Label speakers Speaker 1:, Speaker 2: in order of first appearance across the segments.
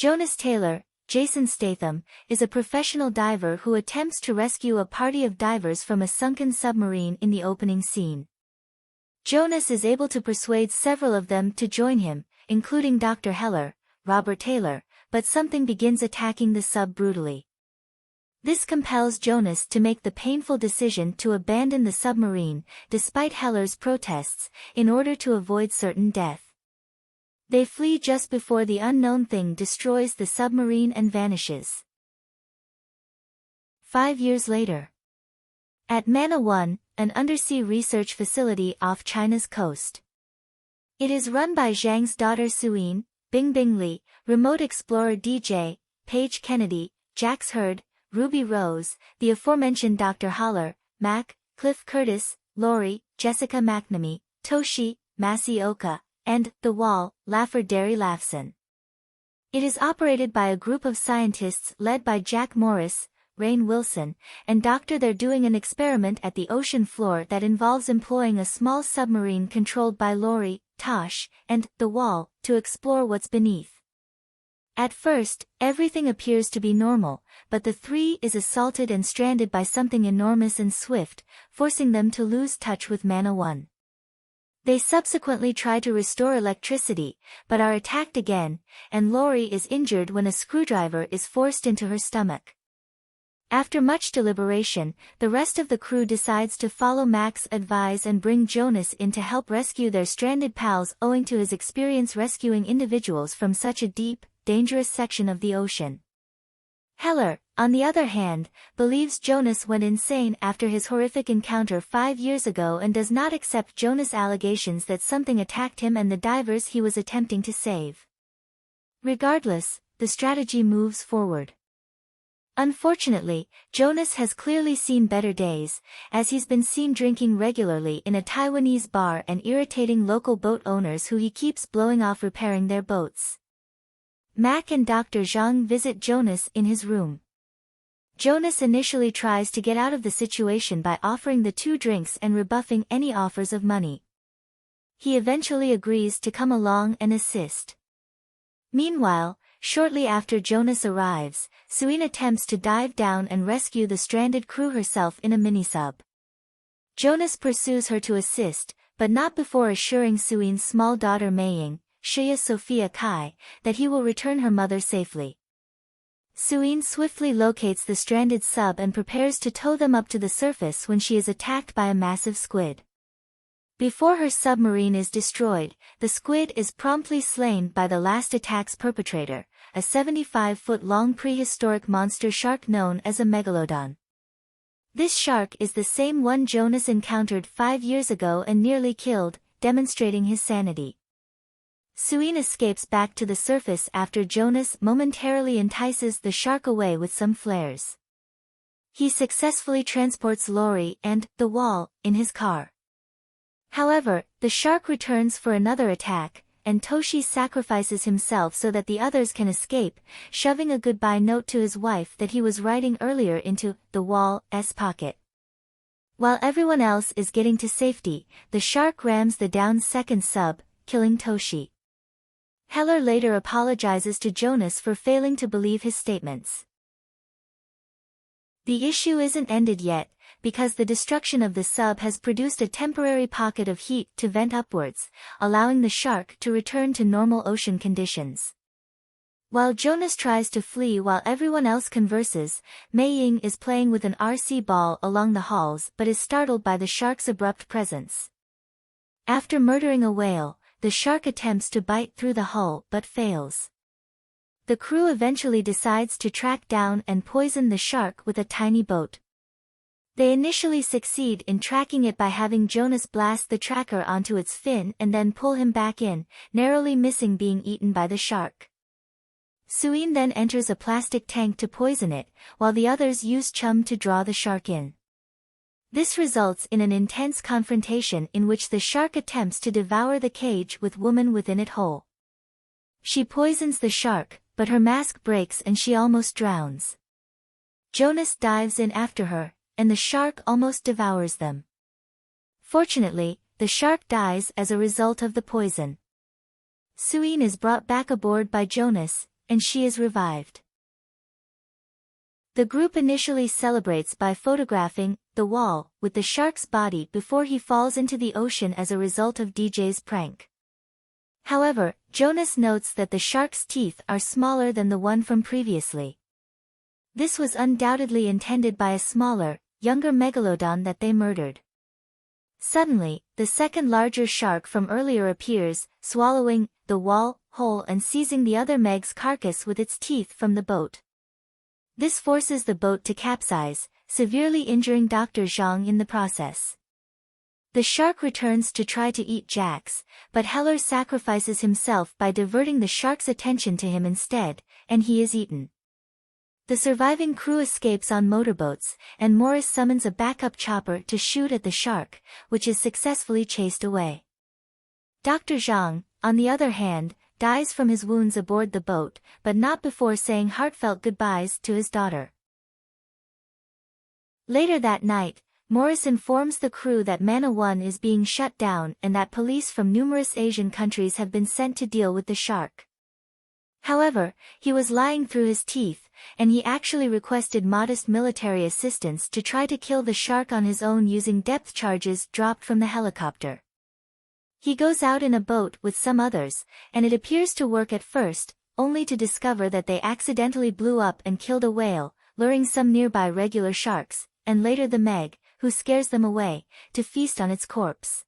Speaker 1: Jonas Taylor, Jason Statham, is a professional diver who attempts to rescue a party of divers from a sunken submarine in the opening scene. Jonas is able to persuade several of them to join him, including Dr. Heller, Robert Taylor, but something begins attacking the sub brutally. This compels Jonas to make the painful decision to abandon the submarine, despite Heller's protests, in order to avoid certain death. They flee just before the unknown thing destroys the submarine and vanishes. 5 years later. At Mana 1, an undersea research facility off China's coast. It is run by Zhang's daughter Suyin, Bingbing Li, remote explorer DJ, Paige Kennedy, Jax Hurd, Ruby Rose, the aforementioned Dr. Haller, Mac, Cliff Curtis, Lori, Jessica McNamee, Toshi, Masioka, and The Wall, Laffer Derry Lafson. It is operated by a group of scientists led by Jack Morris, Rainn Wilson, and Doctor. They're doing an experiment at the ocean floor that involves employing a small submarine controlled by Lori, Tosh, and The Wall, to explore what's beneath. At first, everything appears to be normal, but the three is assaulted and stranded by something enormous and swift, forcing them to lose touch with Mana 1. They subsequently try to restore electricity, but are attacked again, and Lori is injured when a screwdriver is forced into her stomach. After much deliberation, the rest of the crew decides to follow Mac's advice and bring Jonas in to help rescue their stranded pals owing to his experience rescuing individuals from such a deep, dangerous section of the ocean. Heller, on the other hand, believes Jonas went insane after his horrific encounter 5 years ago and does not accept Jonas' allegations that something attacked him and the divers he was attempting to save. Regardless, the strategy moves forward. Unfortunately, Jonas has clearly seen better days, as he's been seen drinking regularly in a Taiwanese bar and irritating local boat owners who he keeps blowing off repairing their boats. Mac and Dr. Zhang visit Jonas in his room. Jonas initially tries to get out of the situation by offering the two drinks and rebuffing any offers of money. He eventually agrees to come along and assist. Meanwhile, shortly after Jonas arrives, Suyin attempts to dive down and rescue the stranded crew herself in a minisub. Jonas pursues her to assist, but not before assuring Suyin's small daughter Meiying, Shia Sophia Kai, that he will return her mother safely. Suyin swiftly locates the stranded sub and prepares to tow them up to the surface when she is attacked by a massive squid. Before her submarine is destroyed, the squid is promptly slain by the last attack's perpetrator, a 75-foot-long prehistoric monster shark known as a Megalodon. This shark is the same one Jonas encountered 5 years ago and nearly killed, demonstrating his sanity. Suyin escapes back to the surface after Jonas momentarily entices the shark away with some flares. He successfully transports Lori and The Wall in his car. However, the shark returns for another attack, and Toshi sacrifices himself so that the others can escape, shoving a goodbye note to his wife that he was writing earlier into The Wall's pocket. While everyone else is getting to safety, the shark rams the downed second sub, killing Toshi. Heller later apologizes to Jonas for failing to believe his statements. The issue isn't ended yet, because the destruction of the sub has produced a temporary pocket of heat to vent upwards, allowing the shark to return to normal ocean conditions. While Jonas tries to flee while everyone else converses, Meiying is playing with an RC ball along the halls but is startled by the shark's abrupt presence. After murdering a whale, the shark attempts to bite through the hull but fails. The crew eventually decides to track down and poison the shark with a tiny boat. They initially succeed in tracking it by having Jonas blast the tracker onto its fin and then pull him back in, narrowly missing being eaten by the shark. Suyin then enters a plastic tank to poison it, while the others use chum to draw the shark in. This results in an intense confrontation in which the shark attempts to devour the cage with woman within it whole. She poisons the shark, but her mask breaks and she almost drowns. Jonas dives in after her, and the shark almost devours them. Fortunately, the shark dies as a result of the poison. Suyin is brought back aboard by Jonas, and she is revived. The group initially celebrates by photographing the wall with the shark's body before he falls into the ocean as a result of DJ's prank. However, Jonas notes that the shark's teeth are smaller than the one from previously. This was undoubtedly intended by a smaller, younger Megalodon that they murdered. Suddenly, the second larger shark from earlier appears, swallowing the wall whole and seizing the other Meg's carcass with its teeth from the boat. This forces the boat to capsize, severely injuring Dr. Zhang in the process. The shark returns to try to eat Jax, but Heller sacrifices himself by diverting the shark's attention to him instead, and he is eaten. The surviving crew escapes on motorboats, and Morris summons a backup chopper to shoot at the shark, which is successfully chased away. Dr. Zhang, on the other hand, dies from his wounds aboard the boat, but not before saying heartfelt goodbyes to his daughter. Later that night, Morris informs the crew that Mana 1 is being shut down and that police from numerous Asian countries have been sent to deal with the shark. However, he was lying through his teeth, and he actually requested modest military assistance to try to kill the shark on his own using depth charges dropped from the helicopter. He goes out in a boat with some others, and it appears to work at first, only to discover that they accidentally blew up and killed a whale, luring some nearby regular sharks, and later the Meg, who scares them away, to feast on its corpse.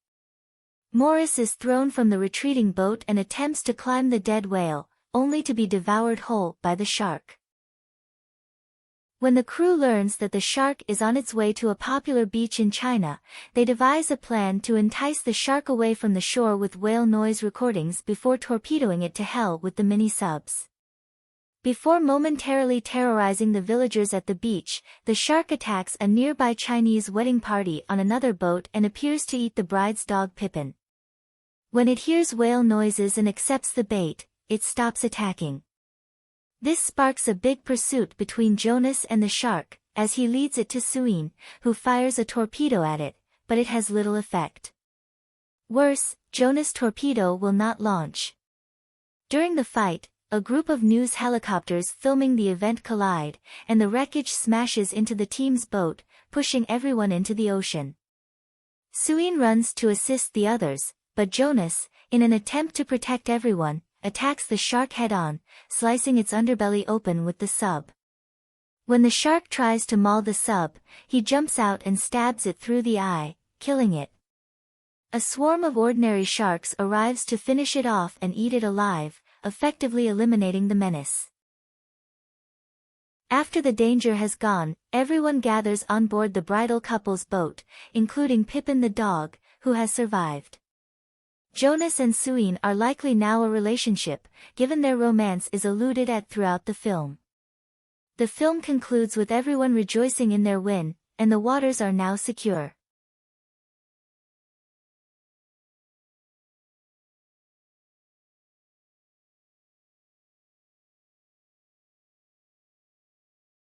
Speaker 1: Morris is thrown from the retreating boat and attempts to climb the dead whale, only to be devoured whole by the shark. When the crew learns that the shark is on its way to a popular beach in China, they devise a plan to entice the shark away from the shore with whale noise recordings before torpedoing it to hell with the mini-subs. Before momentarily terrorizing the villagers at the beach, the shark attacks a nearby Chinese wedding party on another boat and appears to eat the bride's dog Pippin. When it hears whale noises and accepts the bait, it stops attacking. This sparks a big pursuit between Jonas and the shark, as he leads it to Suin, who fires a torpedo at it, but it has little effect. Worse, Jonas' torpedo will not launch. During the fight, a group of news helicopters filming the event collide, and the wreckage smashes into the team's boat, pushing everyone into the ocean. Suin runs to assist the others, but Jonas, in an attempt to protect everyone, attacks the shark head-on, slicing its underbelly open with the sub. When the shark tries to maul the sub, he jumps out and stabs it through the eye, killing it. A swarm of ordinary sharks arrives to finish it off and eat it alive, effectively eliminating the menace. After the danger has gone, everyone gathers on board the bridal couple's boat, including Pippin the dog, who has survived. Jonas and Suin are likely now a relationship, given their romance is alluded at throughout the film. The film concludes with everyone rejoicing in their win, and the waters are now secure.